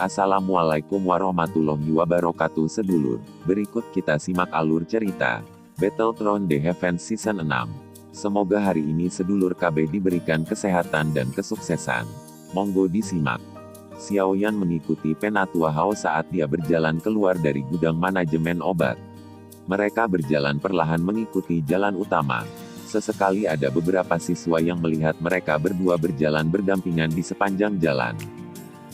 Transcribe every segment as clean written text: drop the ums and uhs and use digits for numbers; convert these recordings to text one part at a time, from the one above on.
Assalamualaikum warahmatullahi wabarakatuh sedulur. Berikut kita simak alur cerita Battlethrone The Heavens Season 6. Semoga hari ini sedulur KB diberikan kesehatan dan kesuksesan. Monggo disimak. Xiaoyan mengikuti Penatua Hao saat dia berjalan keluar dari gudang manajemen obat. Mereka berjalan perlahan mengikuti jalan utama. Sesekali ada beberapa siswa yang melihat mereka berdua berjalan berdampingan di sepanjang jalan.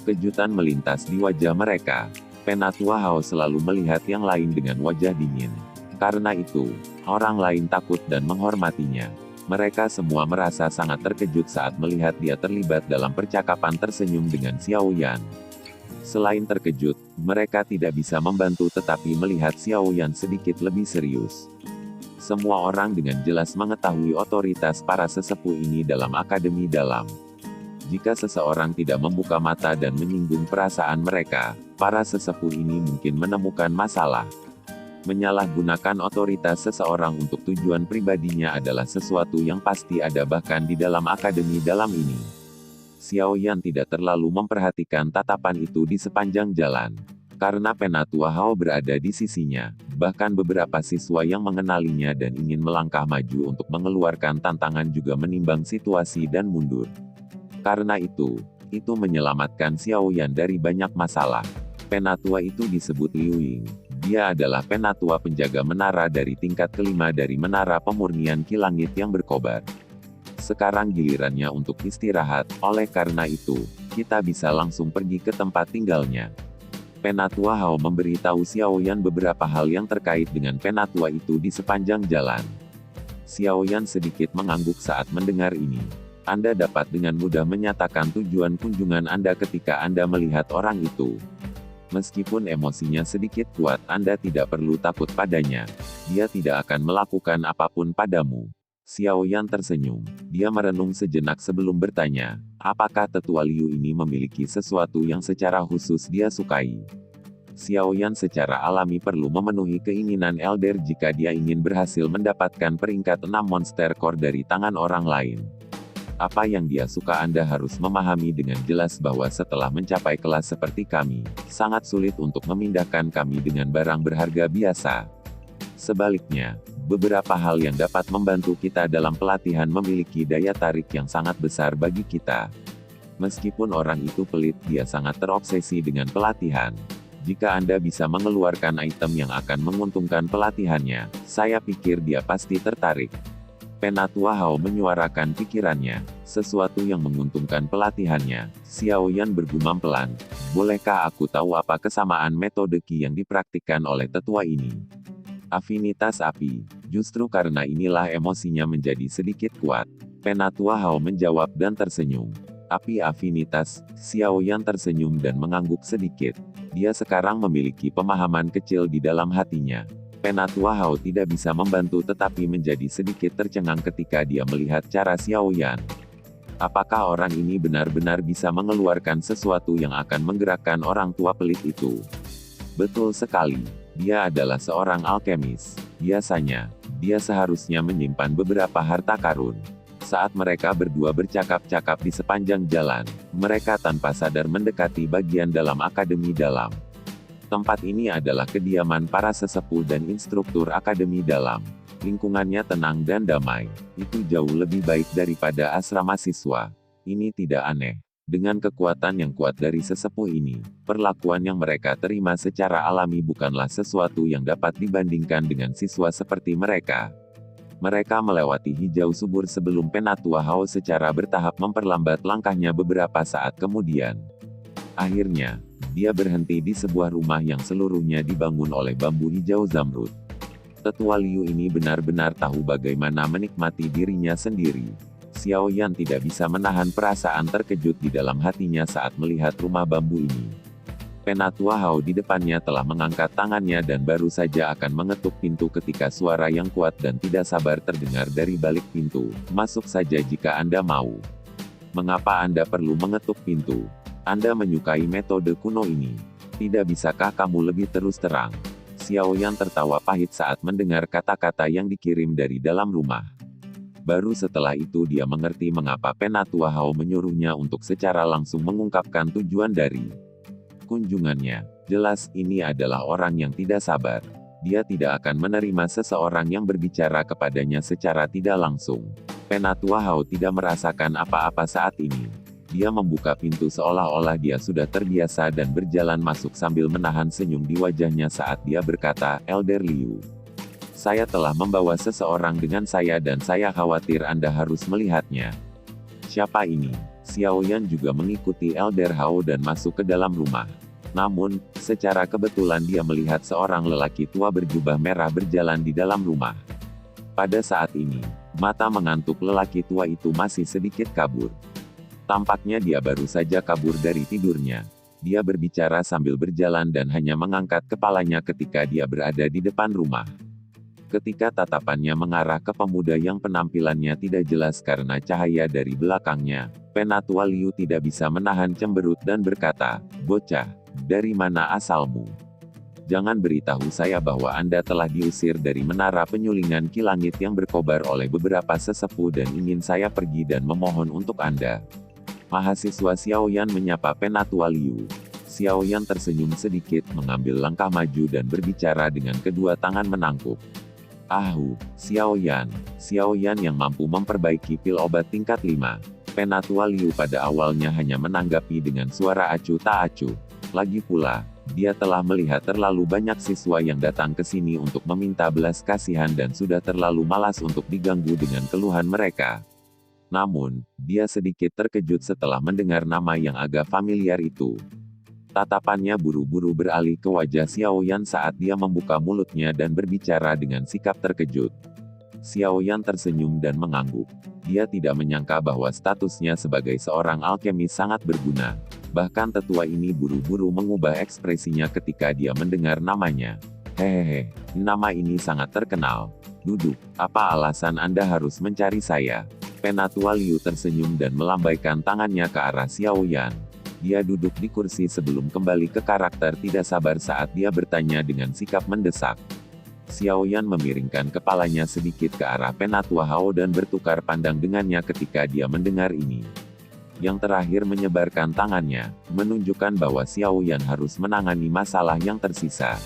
Kejutan melintas di wajah mereka. Penatua Hao selalu melihat yang lain dengan wajah dingin. Karena itu, orang lain takut dan menghormatinya. Mereka semua merasa sangat terkejut saat melihat dia terlibat dalam percakapan tersenyum dengan Xiaoyan. Selain terkejut, mereka tidak bisa membantu tetapi melihat Xiaoyan sedikit lebih serius. Semua orang dengan jelas mengetahui otoritas para sesepuh ini dalam akademi dalam. Jika seseorang tidak membuka mata dan menyinggung perasaan mereka, para sesepuh ini mungkin menemukan masalah. Menyalahgunakan otoritas seseorang untuk tujuan pribadinya adalah sesuatu yang pasti ada bahkan di dalam akademi dalam ini. Xiaoyan tidak terlalu memperhatikan tatapan itu di sepanjang jalan. Karena Penatua Hao berada di sisinya, bahkan beberapa siswa yang mengenalinya dan ingin melangkah maju untuk mengeluarkan tantangan juga menimbang situasi dan mundur. Karena itu menyelamatkan Xiaoyan dari banyak masalah. Penatua itu disebut Liu Ying. Dia adalah penatua penjaga menara dari tingkat kelima dari menara pemurnian Ki Langit yang berkobar. Sekarang gilirannya untuk istirahat, oleh karena itu, kita bisa langsung pergi ke tempat tinggalnya. Penatua Hao memberitahu Xiaoyan beberapa hal yang terkait dengan penatua itu di sepanjang jalan. Xiaoyan sedikit mengangguk saat mendengar ini. Anda dapat dengan mudah menyatakan tujuan kunjungan Anda ketika Anda melihat orang itu. Meskipun emosinya sedikit kuat, Anda tidak perlu takut padanya. Dia tidak akan melakukan apapun padamu. Xiaoyan tersenyum. Dia merenung sejenak sebelum bertanya, apakah tetua Liu ini memiliki sesuatu yang secara khusus dia sukai? Xiaoyan secara alami perlu memenuhi keinginan Elder jika dia ingin berhasil mendapatkan peringkat 6 Monster Core dari tangan orang lain. Apa yang dia suka Anda harus memahami dengan jelas bahwa setelah mencapai kelas seperti kami, sangat sulit untuk memindahkan kami dengan barang berharga biasa. Sebaliknya, beberapa hal yang dapat membantu kita dalam pelatihan memiliki daya tarik yang sangat besar bagi kita. Meskipun orang itu pelit, dia sangat terobsesi dengan pelatihan. Jika Anda bisa mengeluarkan item yang akan menguntungkan pelatihannya, saya pikir dia pasti tertarik. Penatua Hao menyuarakan pikirannya, sesuatu yang menguntungkan pelatihannya. Xiaoyan bergumam pelan, bolehkah aku tahu apa kesamaan metode Qi yang dipraktikkan oleh tetua ini? Afinitas api, justru karena inilah emosinya menjadi sedikit kuat. Penatua Hao menjawab dan tersenyum. Api afinitas, Xiaoyan tersenyum dan mengangguk sedikit. Dia sekarang memiliki pemahaman kecil di dalam hatinya. Penatua Hao tidak bisa membantu tetapi menjadi sedikit tercengang ketika dia melihat cara Xiaoyan. Apakah orang ini benar-benar bisa mengeluarkan sesuatu yang akan menggerakkan orang tua pelit itu? Betul sekali, dia adalah seorang alkemis. Biasanya, dia seharusnya menyimpan beberapa harta karun. Saat mereka berdua bercakap-cakap di sepanjang jalan, mereka tanpa sadar mendekati bagian dalam akademi dalam. Tempat ini adalah kediaman para sesepuh dan instruktur akademi dalam. Lingkungannya tenang dan damai. Itu jauh lebih baik daripada asrama siswa. Ini tidak aneh. Dengan kekuatan yang kuat dari sesepuh ini, perlakuan yang mereka terima secara alami bukanlah sesuatu yang dapat dibandingkan dengan siswa seperti mereka. Mereka melewati hijau subur sebelum Penatua Hao secara bertahap memperlambat langkahnya beberapa saat kemudian. Akhirnya, dia berhenti di sebuah rumah yang seluruhnya dibangun oleh bambu hijau zamrud. Tetua Liu ini benar-benar tahu bagaimana menikmati dirinya sendiri. Xiaoyan tidak bisa menahan perasaan terkejut di dalam hatinya saat melihat rumah bambu ini. Penatua Hao di depannya telah mengangkat tangannya dan baru saja akan mengetuk pintu ketika suara yang kuat dan tidak sabar terdengar dari balik pintu. Masuk saja jika Anda mau. Mengapa Anda perlu mengetuk pintu? Anda menyukai metode kuno ini. Tidak bisakah kamu lebih terus terang? Xiaoyan tertawa pahit saat mendengar kata-kata yang dikirim dari dalam rumah. Baru setelah itu dia mengerti mengapa Penatua Hao menyuruhnya untuk secara langsung mengungkapkan tujuan dari kunjungannya. Jelas ini adalah orang yang tidak sabar. Dia tidak akan menerima seseorang yang berbicara kepadanya secara tidak langsung. Penatua Hao tidak merasakan apa-apa saat ini. Dia membuka pintu seolah-olah dia sudah terbiasa dan berjalan masuk sambil menahan senyum di wajahnya saat dia berkata, "Elder Liu, saya telah membawa seseorang dengan saya dan saya khawatir Anda harus melihatnya." "Siapa ini?" Xiao Yan juga mengikuti Elder Hao dan masuk ke dalam rumah. Namun, secara kebetulan dia melihat seorang lelaki tua berjubah merah berjalan di dalam rumah. Pada saat ini, mata mengantuk lelaki tua itu masih sedikit kabur. Tampaknya dia baru saja kabur dari tidurnya. Dia berbicara sambil berjalan dan hanya mengangkat kepalanya ketika dia berada di depan rumah. Ketika tatapannya mengarah ke pemuda yang penampilannya tidak jelas karena cahaya dari belakangnya, Penatua Liu tidak bisa menahan cemberut dan berkata, "Bocah, dari mana asalmu? Jangan beritahu saya bahwa Anda telah diusir dari menara penyulingan Ki Langit yang berkobar oleh beberapa sesepuh dan ingin saya pergi dan memohon untuk Anda." Mahasiswa Xiao Yan menyapa Penatua Liu. Xiao Yan tersenyum sedikit, mengambil langkah maju dan berbicara dengan kedua tangan menangkuk. "Ahu, Xiao Yan yang mampu memperbaiki pil obat tingkat 5. Penatua Liu pada awalnya hanya menanggapi dengan suara acuh tak acuh. Lagi pula, dia telah melihat terlalu banyak siswa yang datang ke sini untuk meminta belas kasihan dan sudah terlalu malas untuk diganggu dengan keluhan mereka. Namun, dia sedikit terkejut setelah mendengar nama yang agak familiar itu. Tatapannya buru-buru beralih ke wajah Xiao Yan saat dia membuka mulutnya dan berbicara dengan sikap terkejut. Xiao Yan tersenyum dan mengangguk. Dia tidak menyangka bahwa statusnya sebagai seorang alkemis sangat berguna. Bahkan tetua ini buru-buru mengubah ekspresinya ketika dia mendengar namanya. "Hehehe, nama ini sangat terkenal. Duduk, apa alasan Anda harus mencari saya?" Penatua Liu tersenyum dan melambaikan tangannya ke arah Xiao Yan. Dia duduk di kursi sebelum kembali ke karakter tidak sabar saat dia bertanya dengan sikap mendesak. Xiao Yan memiringkan kepalanya sedikit ke arah Penatua Hao dan bertukar pandang dengannya ketika dia mendengar ini. Yang terakhir menyebarkan tangannya, menunjukkan bahwa Xiao Yan harus menangani masalah yang tersisa.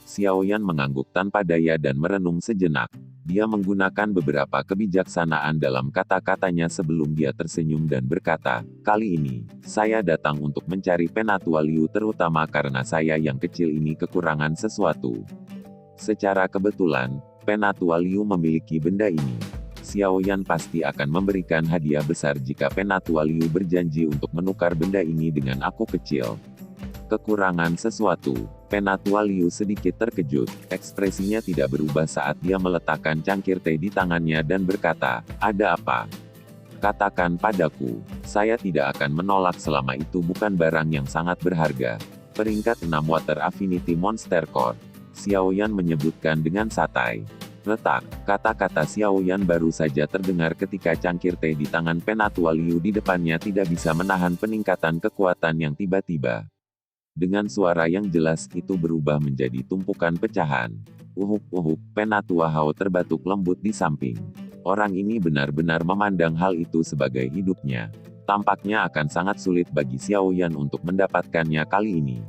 Xiao Yan mengangguk tanpa daya dan merenung sejenak. Dia menggunakan beberapa kebijaksanaan dalam kata-katanya sebelum dia tersenyum dan berkata, "Kali ini, saya datang untuk mencari Penatua Liu terutama karena saya yang kecil ini kekurangan sesuatu." Secara kebetulan, Penatua Liu memiliki benda ini. Xiao Yan pasti akan memberikan hadiah besar jika Penatua Liu berjanji untuk menukar benda ini dengan aku kecil. Kekurangan sesuatu. Penatua Liu sedikit terkejut. Ekspresinya tidak berubah saat dia meletakkan cangkir teh di tangannya dan berkata, "Ada apa? Katakan padaku. Saya tidak akan menolak selama itu bukan barang yang sangat berharga." Peringkat 6 Water Affinity Monster Core. Xiao Yan menyebutkan dengan santai. "Letak." Kata-kata Xiao Yan baru saja terdengar ketika cangkir teh di tangan Penatua Liu di depannya tidak bisa menahan peningkatan kekuatan yang tiba-tiba. Dengan suara yang jelas itu berubah menjadi tumpukan pecahan. Uhuk, Penatua Hao terbatuk lembut di samping. Orang ini benar-benar memandang hal itu sebagai hidupnya. Tampaknya akan sangat sulit bagi Xiao Yan untuk mendapatkannya kali ini.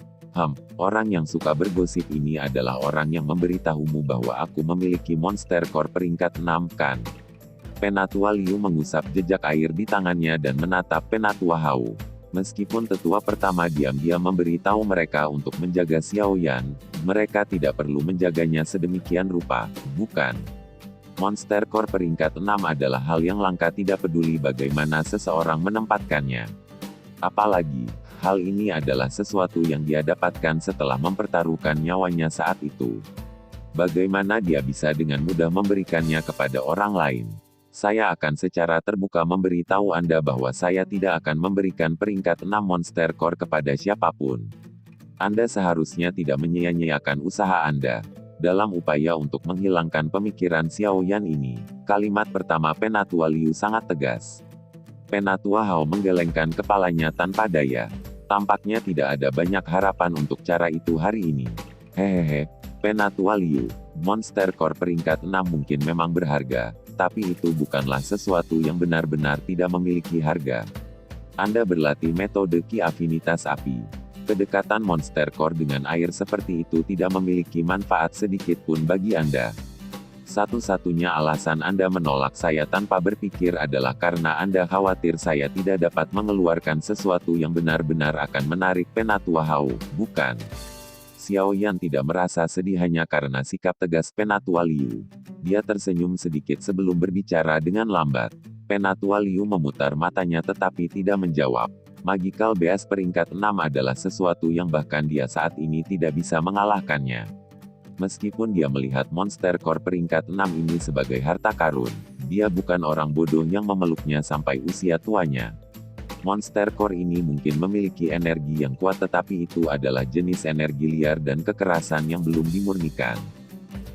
Orang yang suka bergosip ini adalah orang yang memberitahumu bahwa aku memiliki Monster Core peringkat 6, kan? Penatua Liu mengusap jejak air di tangannya dan menatap Penatua Hao. Meskipun tetua pertama diam-diam memberitahu mereka untuk menjaga Xiao Yan, mereka tidak perlu menjaganya sedemikian rupa, bukan? Monster Core peringkat 6 adalah hal yang langka tidak peduli bagaimana seseorang menempatkannya. Apalagi, hal ini adalah sesuatu yang dia dapatkan setelah mempertaruhkan nyawanya saat itu. Bagaimana dia bisa dengan mudah memberikannya kepada orang lain? Saya akan secara terbuka memberitahu Anda bahwa saya tidak akan memberikan peringkat 6 Monster Core kepada siapapun. Anda seharusnya tidak menyia-nyiakan usaha Anda. Dalam upaya untuk menghilangkan pemikiran Xiao Yan ini, kalimat pertama Penatua Liu sangat tegas. Penatua Hao menggelengkan kepalanya tanpa daya. Tampaknya tidak ada banyak harapan untuk cara itu hari ini. Hehehe, Penatua Liu, Monster Core peringkat 6 mungkin memang berharga. Tapi itu bukanlah sesuatu yang benar-benar tidak memiliki harga. Anda berlatih metode Ki Afinitas Api. Kedekatan Monster Core dengan air seperti itu tidak memiliki manfaat sedikit pun bagi Anda. Satu-satunya alasan Anda menolak saya tanpa berpikir adalah karena Anda khawatir saya tidak dapat mengeluarkan sesuatu yang benar-benar akan menarik Penatua Hao, bukan? Xiao Yan tidak merasa sedih hanya karena sikap tegas Penatua Liu. Dia tersenyum sedikit sebelum berbicara dengan lambat. Penatua Liu memutar matanya tetapi tidak menjawab. Magical Beast peringkat 6 adalah sesuatu yang bahkan dia saat ini tidak bisa mengalahkannya. Meskipun dia melihat Monster Core peringkat 6 ini sebagai harta karun, dia bukan orang bodoh yang memeluknya sampai usia tuanya. Monster Core ini mungkin memiliki energi yang kuat tetapi itu adalah jenis energi liar dan kekerasan yang belum dimurnikan.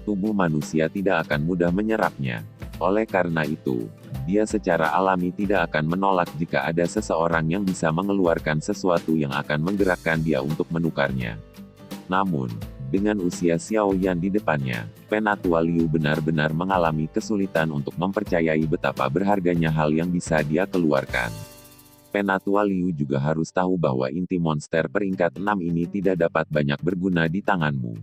Tubuh manusia tidak akan mudah menyerapnya. Oleh karena itu, dia secara alami tidak akan menolak jika ada seseorang yang bisa mengeluarkan sesuatu yang akan menggerakkan dia untuk menukarnya. Namun, dengan usia Xiao Yan di depannya, Penatua Liu benar-benar mengalami kesulitan untuk mempercayai betapa berharganya hal yang bisa dia keluarkan. Penatua Liu juga harus tahu bahwa inti monster peringkat 6 ini tidak dapat banyak berguna di tanganmu.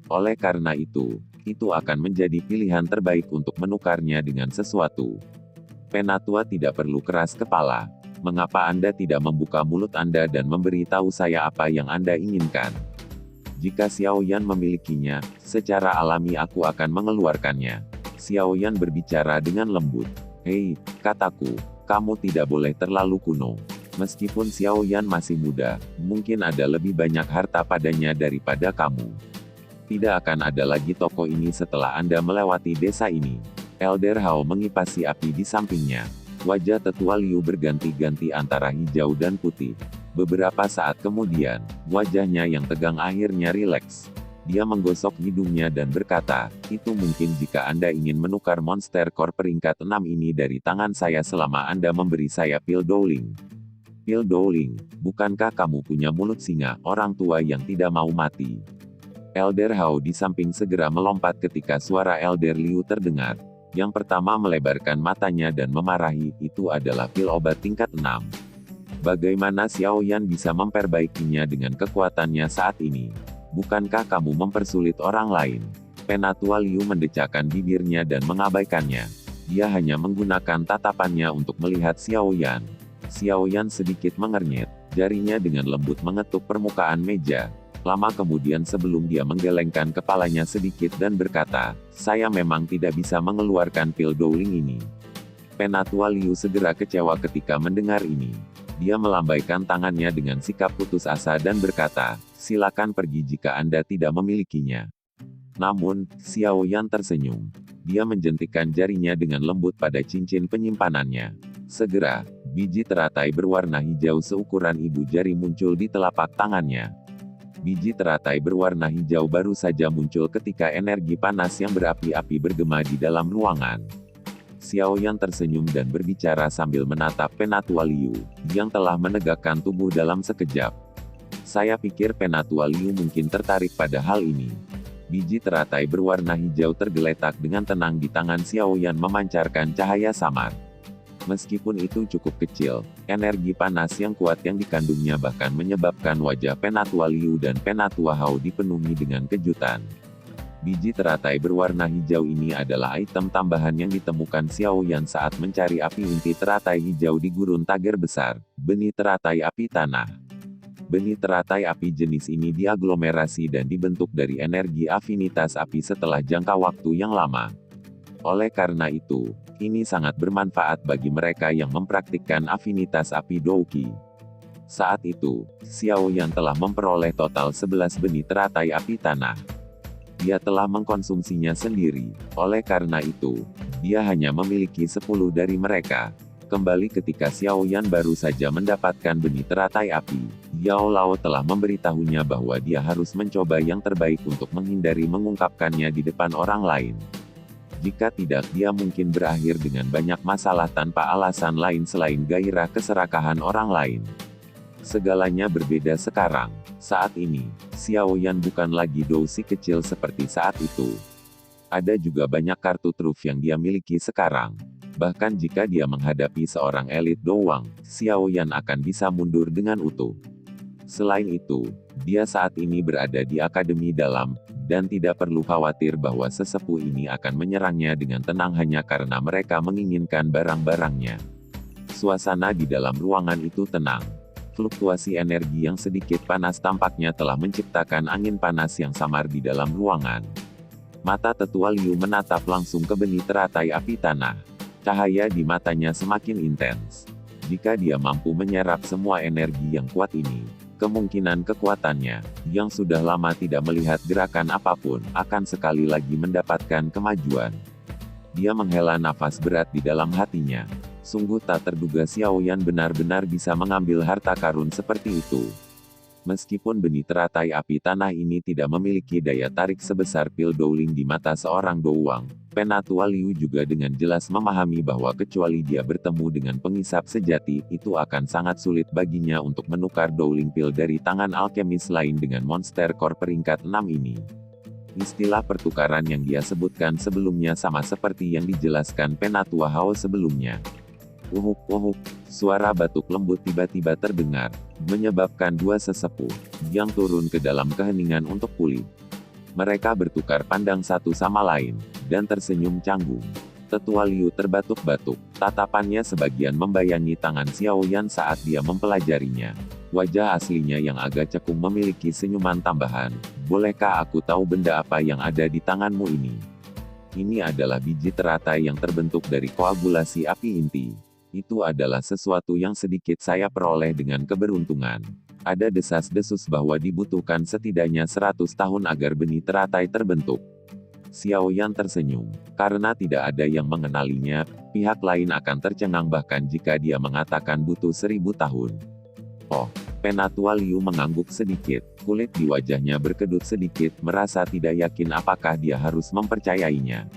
Oleh karena itu akan menjadi pilihan terbaik untuk menukarnya dengan sesuatu. Penatua tidak perlu keras kepala. Mengapa Anda tidak membuka mulut Anda dan memberitahu saya apa yang Anda inginkan? Jika Xiao Yan memilikinya, secara alami aku akan mengeluarkannya. Xiao Yan berbicara dengan lembut. Hei, kataku, kamu tidak boleh terlalu kuno. Meskipun Xiao Yan masih muda, mungkin ada lebih banyak harta padanya daripada kamu. Tidak akan ada lagi toko ini setelah Anda melewati desa ini. Elder Hao mengipasi api di sampingnya. Wajah tetua Liu berganti-ganti antara hijau dan putih. Beberapa saat kemudian, wajahnya yang tegang akhirnya rileks. Dia menggosok hidungnya dan berkata, itu mungkin jika Anda ingin menukar Monster Core peringkat 6 ini dari tangan saya selama Anda memberi saya pil Dowling. Pil Dowling, bukankah kamu punya mulut singa, orang tua yang tidak mau mati? Elder Hao di samping segera melompat ketika suara Elder Liu terdengar. Yang pertama melebarkan matanya dan memarahi, itu adalah pil obat tingkat 6. Bagaimana Xiao Yan bisa memperbaikinya dengan kekuatannya saat ini? Bukankah kamu mempersulit orang lain? Penatua Liu mendecakkan bibirnya dan mengabaikannya. Dia hanya menggunakan tatapannya untuk melihat Xiao Yan. Xiao Yan sedikit mengernyit, jarinya dengan lembut mengetuk permukaan meja. Lama kemudian sebelum dia menggelengkan kepalanya sedikit dan berkata, saya memang tidak bisa mengeluarkan pil Dowling ini. Penatua Liu segera kecewa ketika mendengar ini. Dia melambaikan tangannya dengan sikap putus asa dan berkata, silakan pergi jika Anda tidak memilikinya. Namun, Xiao Yan tersenyum. Dia menjentikkan jarinya dengan lembut pada cincin penyimpanannya. Segera, biji teratai berwarna hijau seukuran ibu jari muncul di telapak tangannya. Biji teratai berwarna hijau baru saja muncul ketika energi panas yang berapi-api bergema di dalam ruangan. Xiao Yan tersenyum dan berbicara sambil menatap Penatua Liu, yang telah menegakkan tubuh dalam sekejap. Saya pikir Penatua Liu mungkin tertarik pada hal ini. Biji teratai berwarna hijau tergeletak dengan tenang di tangan Xiao Yan memancarkan cahaya samar. Meskipun itu cukup kecil, energi panas yang kuat yang dikandungnya bahkan menyebabkan wajah Penatua Liu dan Penatua Hao dipenuhi dengan kejutan. Biji teratai berwarna hijau ini adalah item tambahan yang ditemukan Xiao Yan saat mencari api inti teratai hijau di gurun Tager Besar, benih teratai api tanah. Benih teratai api jenis ini diaglomerasi dan dibentuk dari energi afinitas api setelah jangka waktu yang lama. Oleh karena itu, ini sangat bermanfaat bagi mereka yang mempraktikkan afinitas api Douqi. Saat itu, Xiao Yan telah memperoleh total 11 benih teratai api tanah. Dia telah mengkonsumsinya sendiri, oleh karena itu, dia hanya memiliki 10 dari mereka. Kembali ketika Xiao Yan baru saja mendapatkan benih teratai api, Yao Lao telah memberitahunya bahwa dia harus mencoba yang terbaik untuk menghindari mengungkapkannya di depan orang lain. Jika tidak, dia mungkin berakhir dengan banyak masalah tanpa alasan lain selain gairah keserakahan orang lain. Segalanya berbeda sekarang. Saat ini, Xiao Yan bukan lagi dousi kecil seperti saat itu. Ada juga banyak kartu truf yang dia miliki sekarang. Bahkan jika dia menghadapi seorang elit doang, Xiao Yan akan bisa mundur dengan utuh. Selain itu, dia saat ini berada di Akademi Dalam, dan tidak perlu khawatir bahwa sesepuh ini akan menyerangnya dengan tenang hanya karena mereka menginginkan barang-barangnya. Suasana di dalam ruangan itu tenang. Fluktuasi energi yang sedikit panas tampaknya telah menciptakan angin panas yang samar di dalam ruangan. Mata tetua Liu menatap langsung ke benih teratai api tanah. Cahaya di matanya semakin intens. Jika dia mampu menyerap semua energi yang kuat ini, kemungkinan kekuatannya, yang sudah lama tidak melihat gerakan apapun, akan sekali lagi mendapatkan kemajuan. Dia menghela nafas berat di dalam hatinya. Sungguh tak terduga Xiao Yan benar-benar bisa mengambil harta karun seperti itu. Meskipun benih teratai api tanah ini tidak memiliki daya tarik sebesar pil Dowling di mata seorang Douwang, Penatua Liu juga dengan jelas memahami bahwa kecuali dia bertemu dengan pengisap sejati, itu akan sangat sulit baginya untuk menukar Dowling pil dari tangan alkemis lain dengan Monster Core peringkat 6 ini. Istilah pertukaran yang dia sebutkan sebelumnya sama seperti yang dijelaskan Penatua Hao sebelumnya. Uhuk, suara batuk lembut tiba-tiba terdengar, menyebabkan dua sesepuh, yang turun ke dalam keheningan untuk pulih. Mereka bertukar pandang satu sama lain, dan tersenyum canggung. Tetua Liu terbatuk-batuk, tatapannya sebagian membayangi tangan Xiao Yan saat dia mempelajarinya. Wajah aslinya yang agak cekung memiliki senyuman tambahan. Bolehkah aku tahu benda apa yang ada di tanganmu ini? Ini adalah biji teratai yang terbentuk dari koagulasi api inti. Itu adalah sesuatu yang sedikit saya peroleh dengan keberuntungan. Ada desas-desus bahwa dibutuhkan setidaknya 100 tahun agar benih teratai terbentuk. Xiao Yan tersenyum. Karena tidak ada yang mengenalinya, pihak lain akan tercengang bahkan jika dia mengatakan butuh 1000 tahun. Oh, Penatua Liu mengangguk sedikit. Kulit di wajahnya berkedut sedikit, merasa tidak yakin apakah dia harus mempercayainya.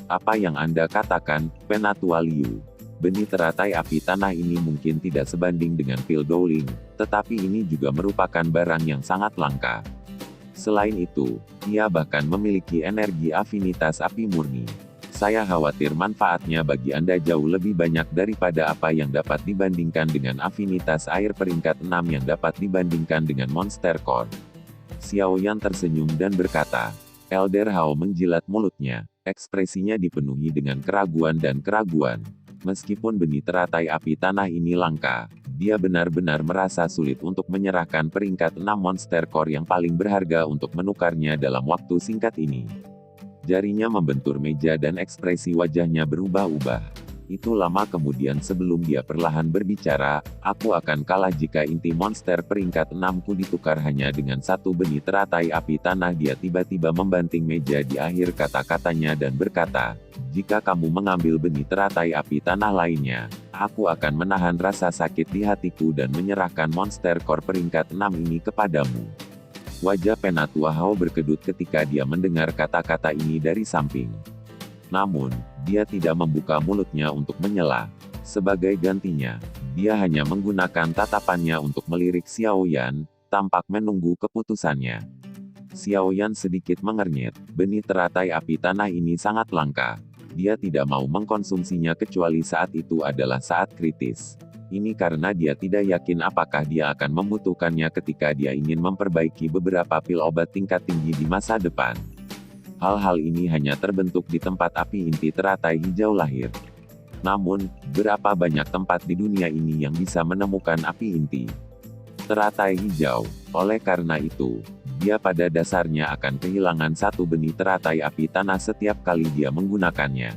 Apa yang Anda katakan, Penatua Liu? Benih teratai api tanah ini mungkin tidak sebanding dengan pil Dowling, tetapi ini juga merupakan barang yang sangat langka. Selain itu, ia bahkan memiliki energi afinitas api murni. Saya khawatir manfaatnya bagi Anda jauh lebih banyak daripada apa yang dapat dibandingkan dengan afinitas air peringkat 6 yang dapat dibandingkan dengan Monster Core. Xiao Yan tersenyum dan berkata. Elder Hao menjilat mulutnya, ekspresinya dipenuhi dengan keraguan dan keraguan. Meskipun benih teratai api tanah ini langka, dia benar-benar merasa sulit untuk menyerahkan peringkat 6 Monster Core yang paling berharga untuk menukarnya dalam waktu singkat ini. Jarinya membentur meja dan ekspresi wajahnya berubah-ubah. Itu lama kemudian sebelum dia perlahan berbicara, aku akan kalah jika inti monster peringkat 6ku ditukar hanya dengan satu benih teratai api tanah. Dia tiba-tiba membanting meja di akhir kata-katanya dan berkata, jika kamu mengambil benih teratai api tanah lainnya, aku akan menahan rasa sakit di hatiku dan menyerahkan monster core peringkat 6 ini kepadamu. Wajah Penatua Hao berkedut ketika dia mendengar kata-kata ini dari samping. Namun, dia tidak membuka mulutnya untuk menyela. Sebagai gantinya, dia hanya menggunakan tatapannya untuk melirik Xiao Yan, tampak menunggu keputusannya. Xiao Yan sedikit mengernyit, benih teratai api tanah ini sangat langka. Dia tidak mau mengkonsumsinya kecuali saat itu adalah saat kritis. Ini karena dia tidak yakin apakah dia akan membutuhkannya ketika dia ingin memperbaiki beberapa pil obat tingkat tinggi di masa depan. Hal-hal ini hanya terbentuk di tempat api inti teratai hijau lahir. Namun, berapa banyak tempat di dunia ini yang bisa menemukan api inti teratai hijau? Oleh karena itu, dia pada dasarnya akan kehilangan satu benih teratai api tanah setiap kali dia menggunakannya.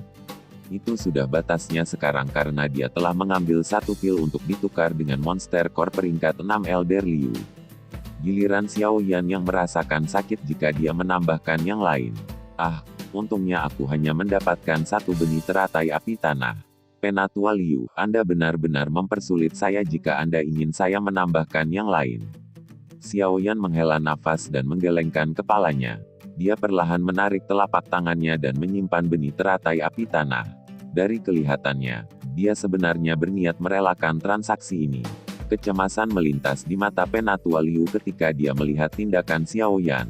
Itu sudah batasnya sekarang karena dia telah mengambil satu pil untuk ditukar dengan monster core peringkat 6 Elder Liu. Giliran Xiao Yan yang merasakan sakit jika dia menambahkan yang lain. Ah, untungnya aku hanya mendapatkan satu benih teratai api tanah. Penatua Liu, Anda benar-benar mempersulit saya jika Anda ingin saya menambahkan yang lain. Xiao Yan menghela nafas dan menggelengkan kepalanya. Dia perlahan menarik telapak tangannya dan menyimpan benih teratai api tanah. Dari kelihatannya, dia sebenarnya berniat merelakan transaksi ini. Kecemasan melintas di mata Penatua Liu ketika dia melihat tindakan Xiao Yan.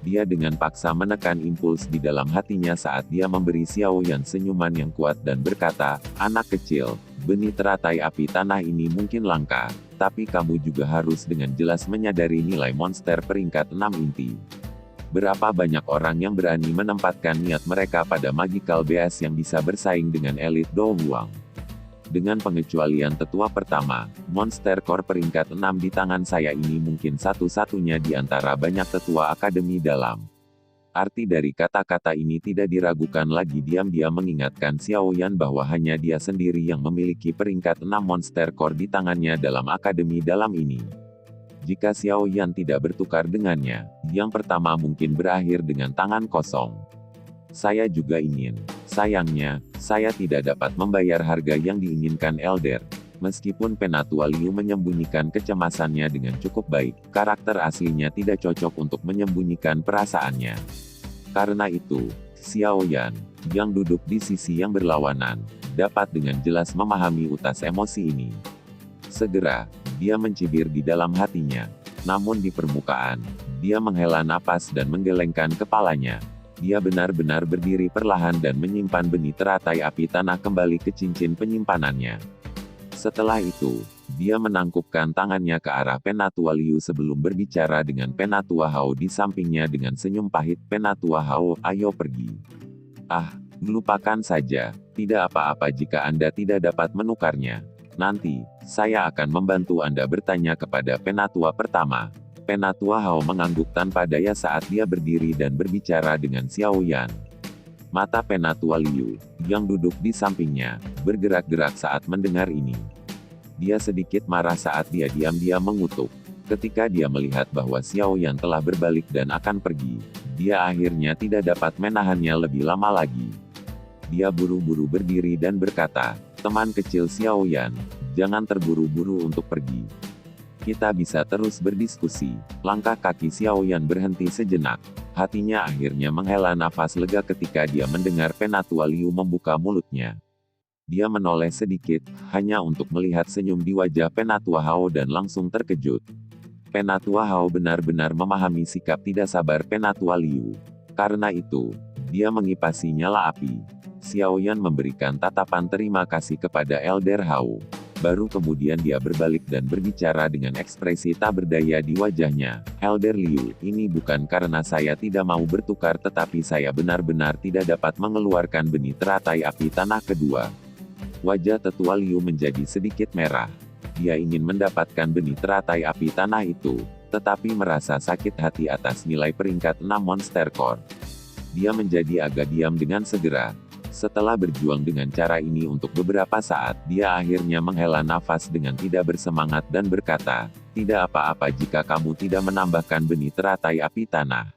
Dia dengan paksa menekan impuls di dalam hatinya saat dia memberi Xiao Yan senyuman yang kuat dan berkata, anak kecil, benih teratai api tanah ini mungkin langka, Tapi kamu juga harus dengan jelas menyadari nilai monster peringkat 6 inti. Berapa banyak orang yang berani menempatkan niat mereka pada Magical Beast yang bisa bersaing dengan elit Do Huang. Dengan pengecualian tetua pertama, monster core peringkat 6 di tangan saya ini mungkin satu-satunya di antara banyak tetua akademi dalam. Arti dari kata-kata ini tidak diragukan lagi. Diam-diam mengingatkan Xiao Yan bahwa hanya dia sendiri yang memiliki peringkat 6 monster core di tangannya dalam akademi dalam ini. Jika Xiao Yan tidak bertukar dengannya, yang pertama mungkin berakhir dengan tangan kosong. Saya juga ingin. Sayangnya, saya tidak dapat membayar harga yang diinginkan Elder. Meskipun Penatua Liu menyembunyikan kecemasannya dengan cukup baik, karakter aslinya tidak cocok untuk menyembunyikan perasaannya. Karena itu, Xiao Yan, yang duduk di sisi yang berlawanan, dapat dengan jelas memahami utas emosi ini. Segera, dia mencibir di dalam hatinya. Namun di permukaan, dia menghela napas dan menggelengkan kepalanya. Dia benar-benar berdiri perlahan dan menyimpan benih teratai api tanah kembali ke cincin penyimpanannya. Setelah itu, dia menangkupkan tangannya ke arah Penatua Liu sebelum berbicara dengan Penatua Hao di sampingnya dengan senyum pahit. Penatua Hao, ayo pergi. Ah, lupakan saja. Tidak apa-apa jika Anda tidak dapat menukarnya. Nanti, saya akan membantu Anda bertanya kepada Penatua pertama. Penatua Hao mengangguk tanpa daya saat dia berdiri dan berbicara dengan Xiao Yan. Mata Penatua Liu, yang duduk di sampingnya, bergerak-gerak saat mendengar ini. Dia sedikit marah saat dia diam-diam mengutuk. Ketika dia melihat bahwa Xiao Yan telah berbalik dan akan pergi, dia akhirnya tidak dapat menahannya lebih lama lagi. Dia buru-buru berdiri dan berkata, "Teman kecil Xiao Yan, jangan terburu-buru untuk pergi. Kita bisa terus berdiskusi." Langkah kaki Xiao Yan berhenti sejenak. Hatinya akhirnya menghela nafas lega ketika dia mendengar Penatua Liu membuka mulutnya. Dia menoleh sedikit, hanya untuk melihat senyum di wajah Penatua Hao dan langsung terkejut. Penatua Hao benar-benar memahami sikap tidak sabar Penatua Liu. Karena itu, dia mengipasi nyala api. Xiao Yan memberikan tatapan terima kasih kepada Elder Hao. Baru kemudian dia berbalik dan berbicara dengan ekspresi tak berdaya di wajahnya. "Elder Liu, ini bukan karena saya tidak mau bertukar tetapi saya benar-benar tidak dapat mengeluarkan benih teratai api tanah kedua." Wajah tetua Liu menjadi sedikit merah. Dia ingin mendapatkan benih teratai api tanah itu, tetapi merasa sakit hati atas nilai peringkat 6 monster core. Dia menjadi agak diam dengan segera. Setelah berjuang dengan cara ini untuk beberapa saat, dia akhirnya menghela nafas dengan tidak bersemangat dan berkata, "Tidak apa-apa jika kamu tidak menambahkan benih teratai api tanah.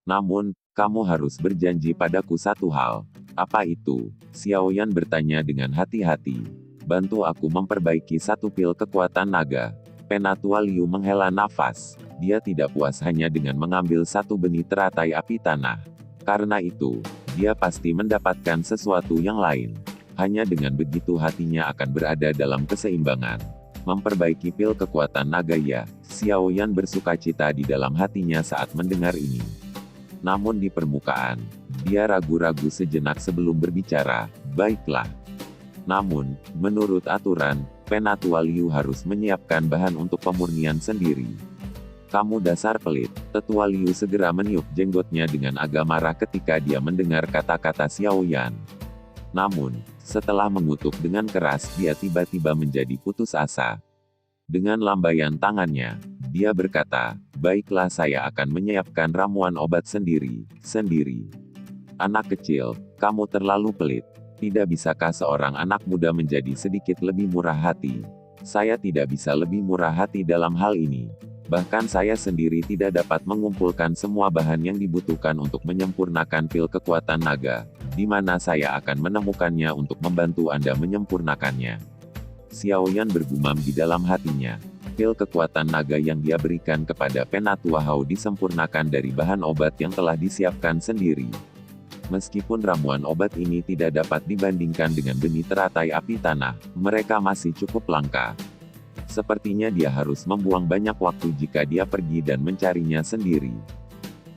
Namun, kamu harus berjanji padaku satu hal." "Apa itu?" Xiao Yan bertanya dengan hati-hati. "Bantu aku memperbaiki satu pil kekuatan naga." Penatua Liu menghela nafas. Dia tidak puas hanya dengan mengambil satu benih teratai api tanah. Karena itu, dia pasti mendapatkan sesuatu yang lain. Hanya dengan begitu hatinya akan berada dalam keseimbangan. Memperbaiki pil kekuatan naga ya. Xiao Yan bersukacita di dalam hatinya saat mendengar ini. Namun di permukaan, dia ragu-ragu sejenak sebelum berbicara. "Baiklah. Namun, menurut aturan, Penatua Liu harus menyiapkan bahan untuk pemurnian sendiri." "Kamu dasar pelit." Tetua Liu segera meniup jenggotnya dengan agak marah ketika dia mendengar kata-kata Xiao Yan. Namun, setelah mengutuk dengan keras, dia tiba-tiba menjadi putus asa. Dengan lambaian tangannya, dia berkata, "Baiklah, saya akan menyiapkan ramuan obat sendiri. Anak kecil, kamu terlalu pelit. Tidak bisakah seorang anak muda menjadi sedikit lebih murah hati?" "Saya tidak bisa lebih murah hati dalam hal ini. Bahkan saya sendiri tidak dapat mengumpulkan semua bahan yang dibutuhkan untuk menyempurnakan pil kekuatan naga. Di mana saya akan menemukannya untuk membantu Anda menyempurnakannya?" Xiao Yan bergumam di dalam hatinya. Pil kekuatan naga yang dia berikan kepada Penatua Hao disempurnakan dari bahan obat yang telah disiapkan sendiri. Meskipun ramuan obat ini tidak dapat dibandingkan dengan benih teratai api tanah, mereka masih cukup langka. Sepertinya dia harus membuang banyak waktu jika dia pergi dan mencarinya sendiri.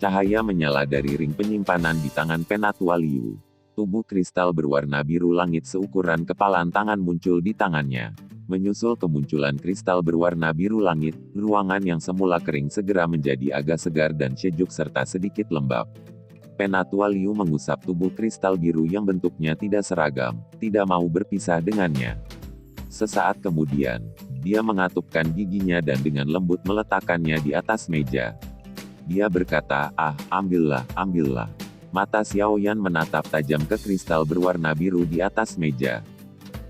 Cahaya menyala dari ring penyimpanan di tangan Penatua Liu. Tubuh kristal berwarna biru langit seukuran kepalan tangan muncul di tangannya. Menyusul kemunculan kristal berwarna biru langit, ruangan yang semula kering segera menjadi agak segar dan sejuk serta sedikit lembab. Penatua Liu mengusap tubuh kristal biru yang bentuknya tidak seragam, tidak mau berpisah dengannya. Sesaat kemudian, dia mengatupkan giginya dan dengan lembut meletakkannya di atas meja. Dia berkata, ambillah, ambillah. Mata Xiaoyan menatap tajam ke kristal berwarna biru di atas meja.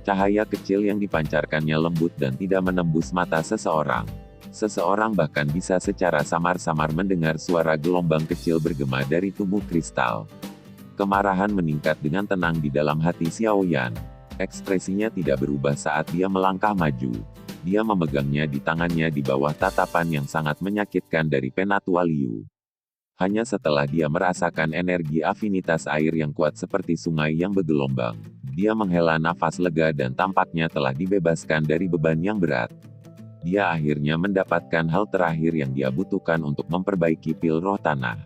Cahaya kecil yang dipancarkannya lembut dan tidak menembus mata seseorang. Seseorang bahkan bisa secara samar-samar mendengar suara gelombang kecil bergema dari tubuh kristal. Kemarahan meningkat dengan tenang di dalam hati Xiaoyan. Ekspresinya tidak berubah saat dia melangkah maju. Dia memegangnya di tangannya di bawah tatapan yang sangat menyakitkan dari Penatua Liu. Hanya setelah dia merasakan energi afinitas air yang kuat seperti sungai yang bergelombang, dia menghela nafas lega dan tampaknya telah dibebaskan dari beban yang berat. Dia akhirnya mendapatkan hal terakhir yang dia butuhkan untuk memperbaiki pil roh tanah.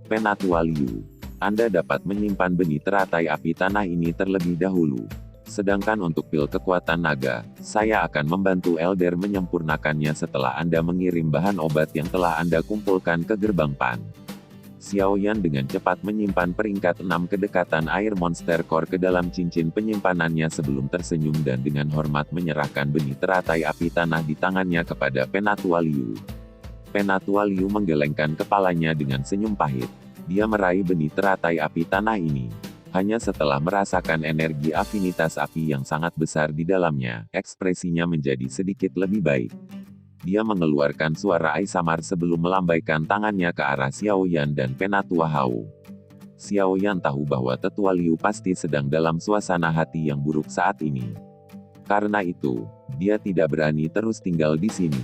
Penatua Liu, Anda dapat menyimpan benih teratai api tanah ini terlebih dahulu. Sedangkan untuk pil kekuatan naga, saya akan membantu Elder menyempurnakannya setelah Anda mengirim bahan obat yang telah Anda kumpulkan ke gerbang Pan. Xiaoyan dengan cepat menyimpan peringkat 6 kedekatan air Monster Core ke dalam cincin penyimpanannya sebelum tersenyum dan dengan hormat menyerahkan benih teratai api tanah di tangannya kepada Penatua Liu. Penatua Liu menggelengkan kepalanya dengan senyum pahit. Dia meraih benih teratai api tanah ini. Hanya setelah merasakan energi afinitas api yang sangat besar di dalamnya, ekspresinya menjadi sedikit lebih baik. Dia mengeluarkan suara ai samar sebelum melambaikan tangannya ke arah Xiaoyan dan Penatua Hao. Xiaoyan tahu bahwa Tetua Liu pasti sedang dalam suasana hati yang buruk saat ini. Karena itu, dia tidak berani terus tinggal di sini.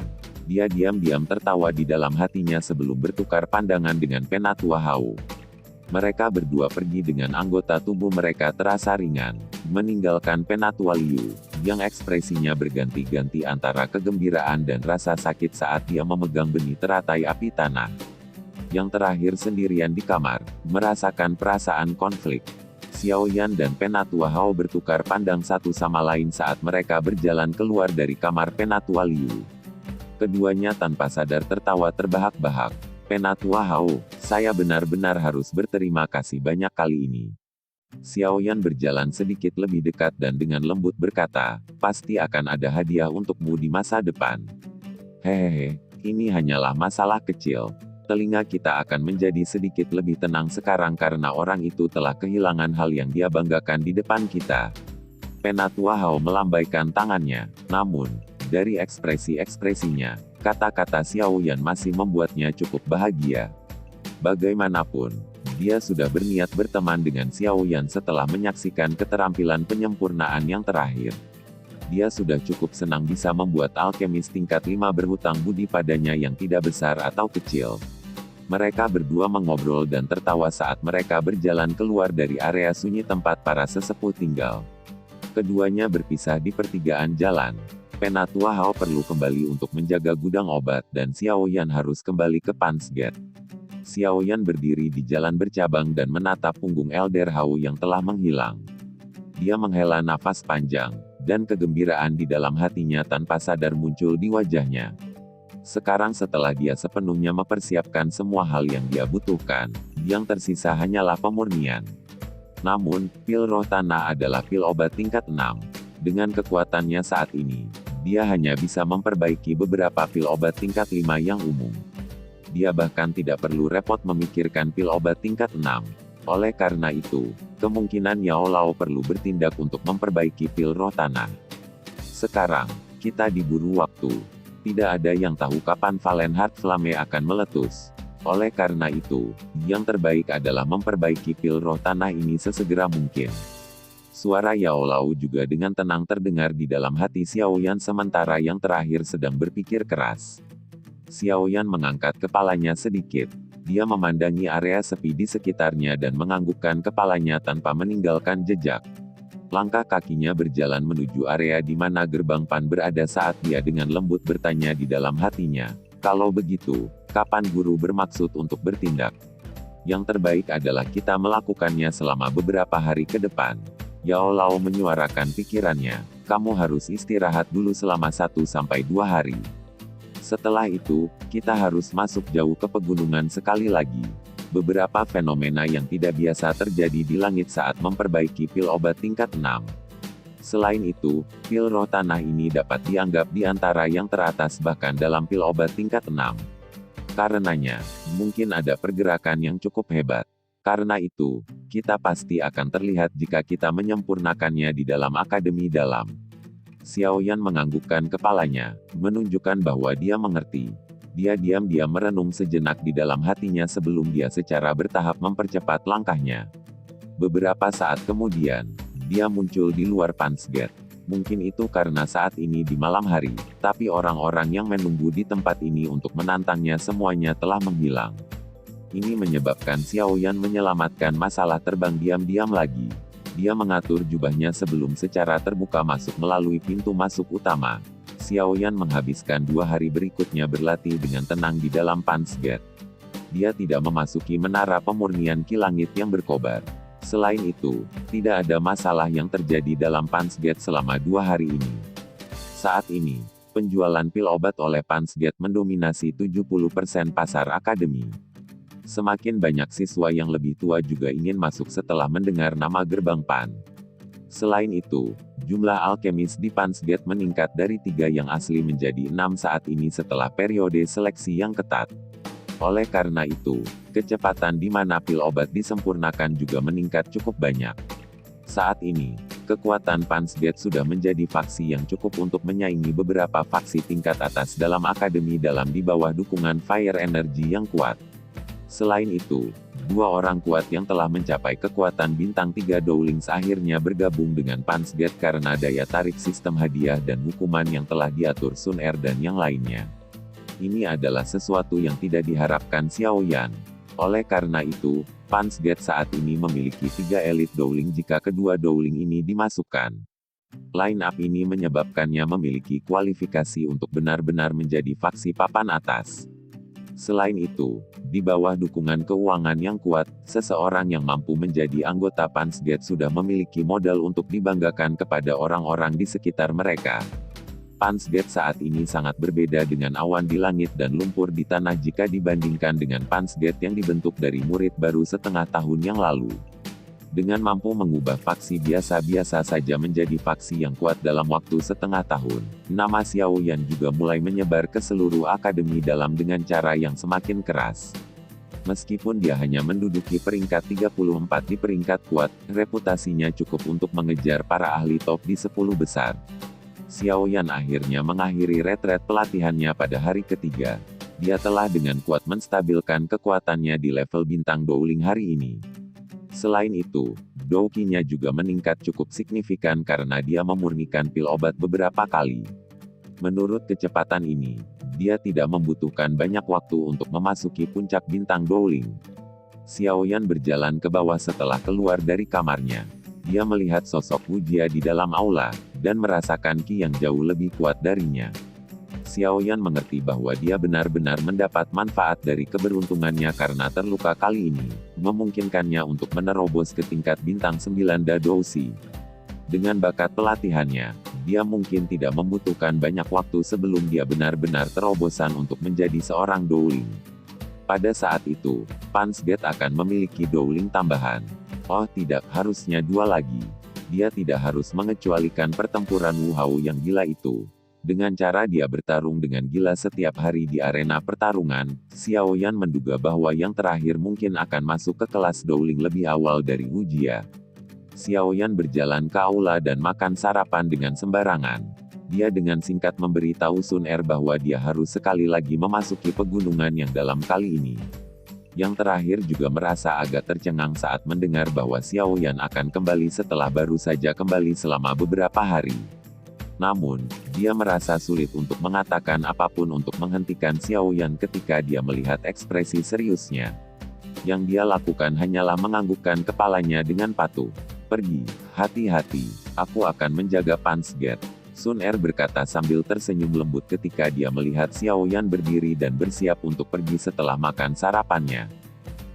Dia diam-diam tertawa di dalam hatinya sebelum bertukar pandangan dengan Penatua Hao. Mereka berdua pergi dengan anggota tubuh mereka terasa ringan, meninggalkan Penatua Liu, yang ekspresinya berganti-ganti antara kegembiraan dan rasa sakit saat dia memegang benih teratai api tanah. Yang terakhir sendirian di kamar, merasakan perasaan konflik. Xiaoyan dan Penatua Hao bertukar pandang satu sama lain saat mereka berjalan keluar dari kamar Penatua Liu. Keduanya tanpa sadar tertawa terbahak-bahak. Penatua Hao, saya benar-benar harus berterima kasih banyak kali ini. Xiaoyan berjalan sedikit lebih dekat dan dengan lembut berkata, pasti akan ada hadiah untukmu di masa depan. Hehehe, ini hanyalah masalah kecil. Telinga kita akan menjadi sedikit lebih tenang sekarang karena orang itu telah kehilangan hal yang dia banggakan di depan kita. Penatua Hao melambaikan tangannya, namun, dari ekspresi-ekspresinya, kata-kata Xiaoyan masih membuatnya cukup bahagia. Bagaimanapun, dia sudah berniat berteman dengan Xiaoyan setelah menyaksikan keterampilan penyempurnaan yang terakhir. Dia sudah cukup senang bisa membuat alkemis tingkat 5 berhutang budi padanya yang tidak besar atau kecil. Mereka berdua mengobrol dan tertawa saat mereka berjalan keluar dari area sunyi tempat para sesepuh tinggal. Keduanya berpisah di pertigaan jalan. Penatua Hao perlu kembali untuk menjaga gudang obat dan Xiaoyan harus kembali ke Pansgate. Xiaoyan berdiri di jalan bercabang dan menatap punggung Elder Hao yang telah menghilang. Dia menghela nafas panjang, dan kegembiraan di dalam hatinya tanpa sadar muncul di wajahnya. Sekarang setelah dia sepenuhnya mempersiapkan semua hal yang dia butuhkan, yang tersisa hanyalah pemurnian. Namun, pil roh tanah adalah pil obat tingkat 6. Dengan kekuatannya saat ini, dia hanya bisa memperbaiki beberapa pil obat tingkat 5 yang umum. Dia bahkan tidak perlu repot memikirkan pil obat tingkat 6. Oleh karena itu, kemungkinan Yao Lao perlu bertindak untuk memperbaiki pil roh tanah. Sekarang, kita diburu waktu. Tidak ada yang tahu kapan Valenheart Flame akan meletus. Oleh karena itu, yang terbaik adalah memperbaiki pil roh tanah ini sesegera mungkin. Suara Yao Lao juga dengan tenang terdengar di dalam hati Xiaoyan sementara yang terakhir sedang berpikir keras. Xiaoyan mengangkat kepalanya sedikit. Dia memandangi area sepi di sekitarnya dan menganggukkan kepalanya tanpa meninggalkan jejak. Langkah kakinya berjalan menuju area di mana gerbang Pan berada saat dia dengan lembut bertanya di dalam hatinya, kalau begitu, kapan guru bermaksud untuk bertindak? Yang terbaik adalah kita melakukannya selama beberapa hari ke depan. Yao Lao menyuarakan pikirannya. kamu harus istirahat dulu selama 1 sampai 2 hari. Setelah itu, kita harus masuk jauh ke pegunungan sekali lagi. Beberapa fenomena yang tidak biasa terjadi di langit saat memperbaiki pil obat tingkat 6. Selain itu, pil roh tanah ini dapat dianggap di antara yang teratas bahkan dalam pil obat tingkat 6. Karenanya, mungkin ada pergerakan yang cukup hebat. Karena itu, kita pasti akan terlihat jika kita menyempurnakannya di dalam akademi dalam. Xiaoyan menganggukkan kepalanya, menunjukkan bahwa dia mengerti. Dia diam-diam merenung sejenak di dalam hatinya sebelum dia secara bertahap mempercepat langkahnya. Beberapa saat kemudian, dia muncul di luar Pansgate. Mungkin itu karena saat ini di malam hari, tapi orang-orang yang menunggu di tempat ini untuk menantangnya semuanya telah menghilang. Ini menyebabkan Xiaoyan menyelamatkan masalah terbang diam-diam lagi. Dia mengatur jubahnya sebelum secara terbuka masuk melalui pintu masuk utama. Xiaoyan menghabiskan 2 hari berikutnya berlatih dengan tenang di dalam Pansgate. Dia tidak memasuki menara pemurnian ki langit yang berkobar. Selain itu, tidak ada masalah yang terjadi dalam Pansgate selama 2 hari ini. Saat ini, penjualan pil obat oleh Pansgate mendominasi 70% pasar akademi. Semakin banyak siswa yang lebih tua juga ingin masuk setelah mendengar nama gerbang PAN. Selain itu, jumlah alkemis di Pansgate meningkat dari 3 yang asli menjadi 6 saat ini setelah periode seleksi yang ketat. Oleh karena itu, kecepatan di mana pil obat disempurnakan juga meningkat cukup banyak. Saat ini, kekuatan Pansgate sudah menjadi faksi yang cukup untuk menyaingi beberapa faksi tingkat atas dalam akademi dalam di bawah dukungan Fire Energy yang kuat. Selain itu, 2 orang kuat yang telah mencapai kekuatan bintang 3 Dowlings akhirnya bergabung dengan Pansgate karena daya tarik sistem hadiah dan hukuman yang telah diatur Sun Er dan yang lainnya. Ini adalah sesuatu yang tidak diharapkan Xiaoyan. Oleh karena itu, Pansgate saat ini memiliki 3 Elite Dowling jika kedua Dowling ini dimasukkan. Line up ini menyebabkannya memiliki kualifikasi untuk benar-benar menjadi faksi papan atas. Selain itu, di bawah dukungan keuangan yang kuat, seseorang yang mampu menjadi anggota Pansgate sudah memiliki modal untuk dibanggakan kepada orang-orang di sekitar mereka. Pansgate saat ini sangat berbeda dengan awan di langit dan lumpur di tanah jika dibandingkan dengan Pansgate yang dibentuk dari murid baru setengah tahun yang lalu. Dengan mampu mengubah faksi biasa-biasa saja menjadi faksi yang kuat dalam waktu setengah tahun, nama Xiaoyan juga mulai menyebar ke seluruh akademi dalam dengan cara yang semakin keras. Meskipun dia hanya menduduki peringkat 34 di peringkat kuat, reputasinya cukup untuk mengejar para ahli top di 10 besar. Xiaoyan akhirnya mengakhiri retret pelatihannya pada hari ketiga. Dia telah dengan kuat menstabilkan kekuatannya di level bintang Dowling hari ini. Selain itu, Douki-nya juga meningkat cukup signifikan karena dia memurnikan pil obat beberapa kali. Menurut kecepatan ini, dia tidak membutuhkan banyak waktu untuk memasuki puncak bintang Dowling. Xiaoyan berjalan ke bawah setelah keluar dari kamarnya. Dia melihat sosok Wu Jia di dalam aula, dan merasakan ki yang jauh lebih kuat darinya. Xiaoyan mengerti bahwa dia benar-benar mendapat manfaat dari keberuntungannya karena terluka kali ini, memungkinkannya untuk menerobos ke tingkat bintang 9 Dadoushi. Dengan bakat pelatihannya, dia mungkin tidak membutuhkan banyak waktu sebelum dia benar-benar terobosan untuk menjadi seorang Dowling. Pada saat itu, Pansgate akan memiliki Dowling tambahan. Oh tidak, harusnya 2 lagi. Dia tidak harus mengecualikan pertempuran Wu Hao yang gila itu. Dengan cara dia bertarung dengan gila setiap hari di arena pertarungan, Xiaoyan menduga bahwa yang terakhir mungkin akan masuk ke kelas Dowling lebih awal dari Wu Jia. Xiaoyan berjalan ke aula dan makan sarapan dengan sembarangan. Dia dengan singkat memberitahu Sun Er bahwa dia harus sekali lagi memasuki pegunungan yang dalam kali ini. Yang terakhir juga merasa agak tercengang saat mendengar bahwa Xiaoyan akan kembali setelah baru saja kembali selama beberapa hari. Namun, dia merasa sulit untuk mengatakan apapun untuk menghentikan Xiaoyan ketika dia melihat ekspresi seriusnya. Yang dia lakukan hanyalah menganggukkan kepalanya dengan patuh. Pergi, hati-hati, aku akan menjaga Pansgate. Sun Er berkata sambil tersenyum lembut ketika dia melihat Xiaoyan berdiri dan bersiap untuk pergi setelah makan sarapannya.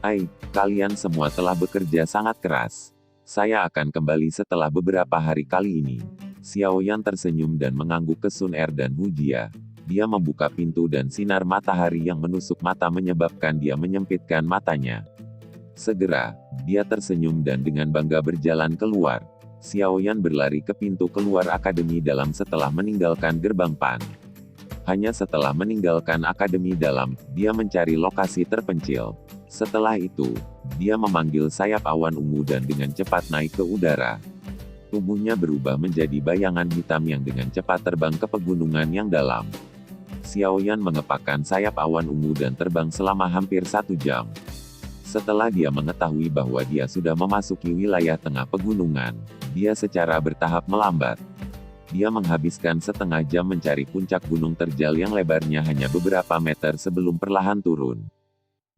Ai, kalian semua telah bekerja sangat keras. Saya akan kembali setelah beberapa hari kali ini. Xiao Yan tersenyum dan mengangguk ke Sun Er dan Hu Jia. Dia membuka pintu dan sinar matahari yang menusuk mata menyebabkan dia menyempitkan matanya. Segera, dia tersenyum dan dengan bangga berjalan keluar. Xiao Yan berlari ke pintu keluar akademi dalam setelah meninggalkan gerbang Pan. Hanya setelah meninggalkan akademi dalam, dia mencari lokasi terpencil. Setelah itu, dia memanggil sayap awan ungu dan dengan cepat naik ke udara. Tubuhnya berubah menjadi bayangan hitam yang dengan cepat terbang ke pegunungan yang dalam. Xiao Yan mengepakkan sayap awan ungu dan terbang selama hampir 1 jam. Setelah dia mengetahui bahwa dia sudah memasuki wilayah tengah pegunungan, dia secara bertahap melambat. Dia menghabiskan setengah jam mencari puncak gunung terjal yang lebarnya hanya beberapa meter sebelum perlahan turun.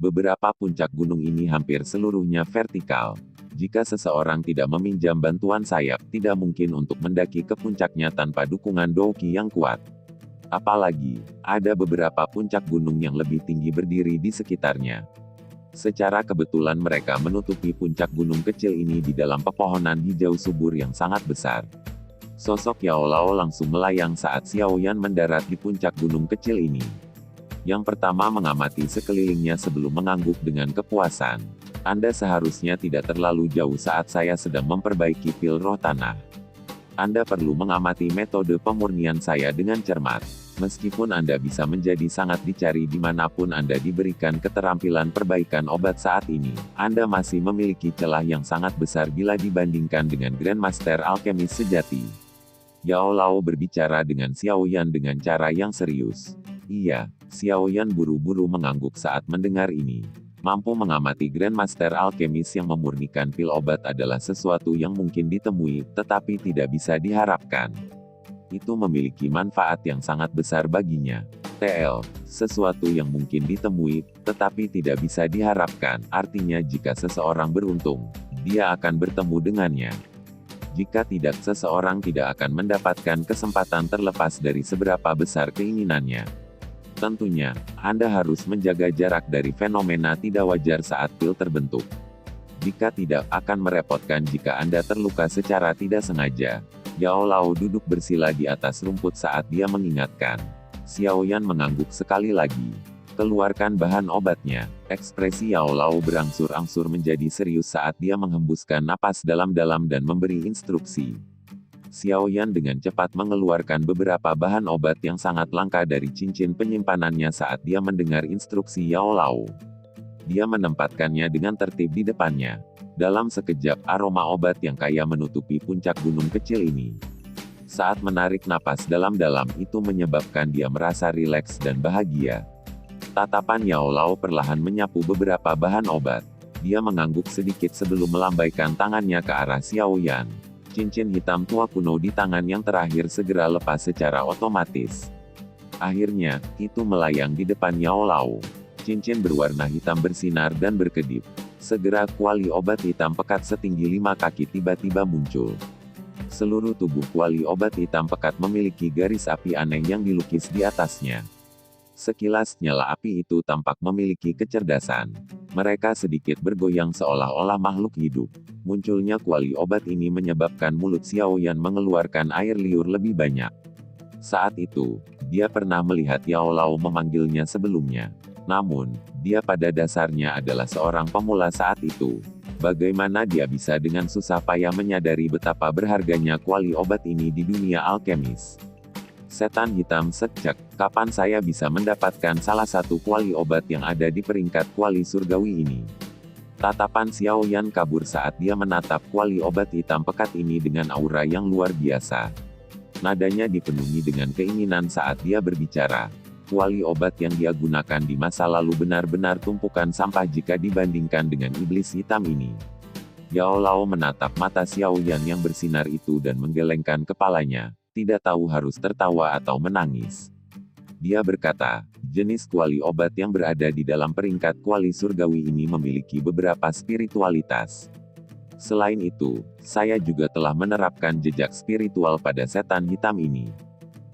Beberapa puncak gunung ini hampir seluruhnya vertikal. Jika seseorang tidak meminjam bantuan sayap, tidak mungkin untuk mendaki ke puncaknya tanpa dukungan douki yang kuat. Apalagi, ada beberapa puncak gunung yang lebih tinggi berdiri di sekitarnya. Secara kebetulan mereka menutupi puncak gunung kecil ini di dalam pepohonan hijau subur yang sangat besar. Sosok Yao Lao langsung melayang saat Xiao Yan mendarat di puncak gunung kecil ini. Yang pertama mengamati sekelilingnya sebelum mengangguk dengan kepuasan. Anda seharusnya tidak terlalu jauh saat saya sedang memperbaiki pil roh tanah. Anda perlu mengamati metode pemurnian saya dengan cermat. Meskipun Anda bisa menjadi sangat dicari dimanapun Anda diberikan keterampilan perbaikan obat saat ini, Anda masih memiliki celah yang sangat besar bila dibandingkan dengan Grandmaster Alkemis sejati. Yao Lao berbicara dengan Xiao Yan dengan cara yang serius. Iya, Xiao Yan buru-buru mengangguk saat mendengar ini. Mampu mengamati Grandmaster Alkemis yang memurnikan pil obat adalah sesuatu yang mungkin ditemui, tetapi tidak bisa diharapkan. Itu memiliki manfaat yang sangat besar baginya. TL, sesuatu yang mungkin ditemui, tetapi tidak bisa diharapkan, artinya jika seseorang beruntung, dia akan bertemu dengannya. Jika tidak, seseorang tidak akan mendapatkan kesempatan terlepas dari seberapa besar keinginannya. Tentunya, Anda harus menjaga jarak dari fenomena tidak wajar saat pil terbentuk. Jika tidak, akan merepotkan jika Anda terluka secara tidak sengaja. Yao Lao duduk bersila di atas rumput saat dia mengingatkan. Xiao Yan mengangguk sekali lagi. Keluarkan bahan obatnya. Ekspresi Yao Lao berangsur-angsur menjadi serius saat dia menghembuskan napas dalam-dalam dan memberi instruksi. Xiao Yan dengan cepat mengeluarkan beberapa bahan obat yang sangat langka dari cincin penyimpanannya saat dia mendengar instruksi Yao Lao. Dia menempatkannya dengan tertib di depannya. Dalam sekejap, aroma obat yang kaya menutupi puncak gunung kecil ini. Saat menarik napas dalam-dalam itu menyebabkan dia merasa rileks dan bahagia. Tatapan Yao Lao perlahan menyapu beberapa bahan obat. Dia mengangguk sedikit sebelum melambaikan tangannya ke arah Xiao Yan. Cincin hitam tua kuno di tangan yang terakhir segera lepas secara otomatis. Akhirnya, itu melayang di depan Yao Lao. Cincin berwarna hitam bersinar dan berkedip. Segera kuali obat hitam pekat setinggi 5 kaki tiba-tiba muncul. Seluruh tubuh kuali obat hitam pekat memiliki garis api aneh yang dilukis di atasnya. Sekilas nyala api itu tampak memiliki kecerdasan. Mereka sedikit bergoyang seolah-olah makhluk hidup. Munculnya kuali obat ini menyebabkan mulut Xiao Yan mengeluarkan air liur lebih banyak. Saat itu, dia pernah melihat Yao Lao memanggilnya sebelumnya. Namun, dia pada dasarnya adalah seorang pemula saat itu. Bagaimana dia bisa dengan susah payah menyadari betapa berharganya kuali obat ini di dunia alkemis? Setan hitam sekcek, kapan saya bisa mendapatkan salah satu kuali obat yang ada di peringkat kuali surgawi ini? Tatapan Xiao Yan kabur saat dia menatap kuali obat hitam pekat ini dengan aura yang luar biasa. Nadanya dipenuhi dengan keinginan saat dia berbicara. Kuali obat yang dia gunakan di masa lalu benar-benar tumpukan sampah jika dibandingkan dengan iblis hitam ini. Yao Lao menatap mata Xiao Yan yang bersinar itu dan menggelengkan kepalanya, tidak tahu harus tertawa atau menangis. Dia berkata, jenis kuali obat yang berada di dalam peringkat kuali surgawi ini memiliki beberapa spiritualitas. Selain itu, saya juga telah menerapkan jejak spiritual pada setan hitam ini.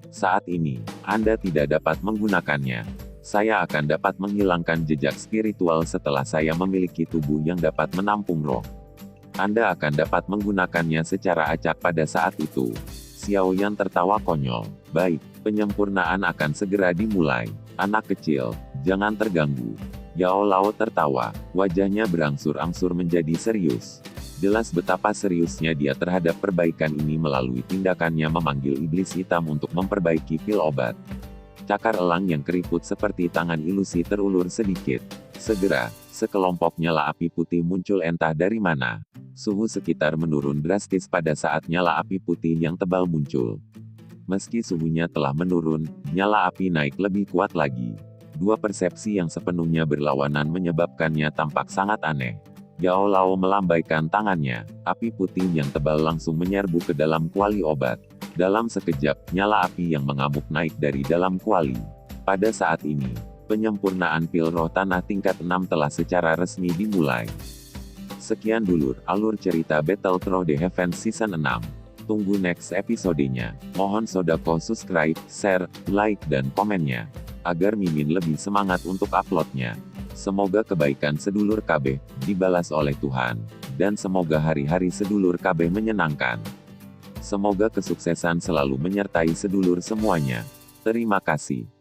Saat ini, Anda tidak dapat menggunakannya. Saya akan dapat menghilangkan jejak spiritual setelah saya memiliki tubuh yang dapat menampung roh. Anda akan dapat menggunakannya secara acak pada saat itu. Xiao Yan tertawa konyol. Baik, penyempurnaan akan segera dimulai. Anak kecil, jangan terganggu. Yao Lao tertawa, wajahnya berangsur-angsur menjadi serius. Jelas betapa seriusnya dia terhadap perbaikan ini melalui tindakannya memanggil iblis hitam untuk memperbaiki pil obat. Cakar elang yang keriput seperti tangan ilusi terulur sedikit. Segera, sekelompok nyala api putih muncul entah dari mana. Suhu sekitar menurun drastis pada saat nyala api putih yang tebal muncul. Meski suhunya telah menurun, nyala api naik lebih kuat lagi. Dua persepsi yang sepenuhnya berlawanan menyebabkannya tampak sangat aneh. Yao Lao melambaikan tangannya, api putih yang tebal langsung menyerbu ke dalam kuali obat. Dalam sekejap, nyala api yang mengamuk naik dari dalam kuali. Pada saat ini, penyempurnaan pil roh tanah tingkat 6 telah secara resmi dimulai. Sekian dulu alur cerita Battletron The Heaven Season 6. Tunggu next episodenya. Mohon sodako subscribe, share, like dan komennya. Agar Mimin lebih semangat untuk uploadnya. Semoga kebaikan sedulur KB dibalas oleh Tuhan. Dan semoga hari-hari sedulur KB menyenangkan. Semoga kesuksesan selalu menyertai sedulur semuanya. Terima kasih.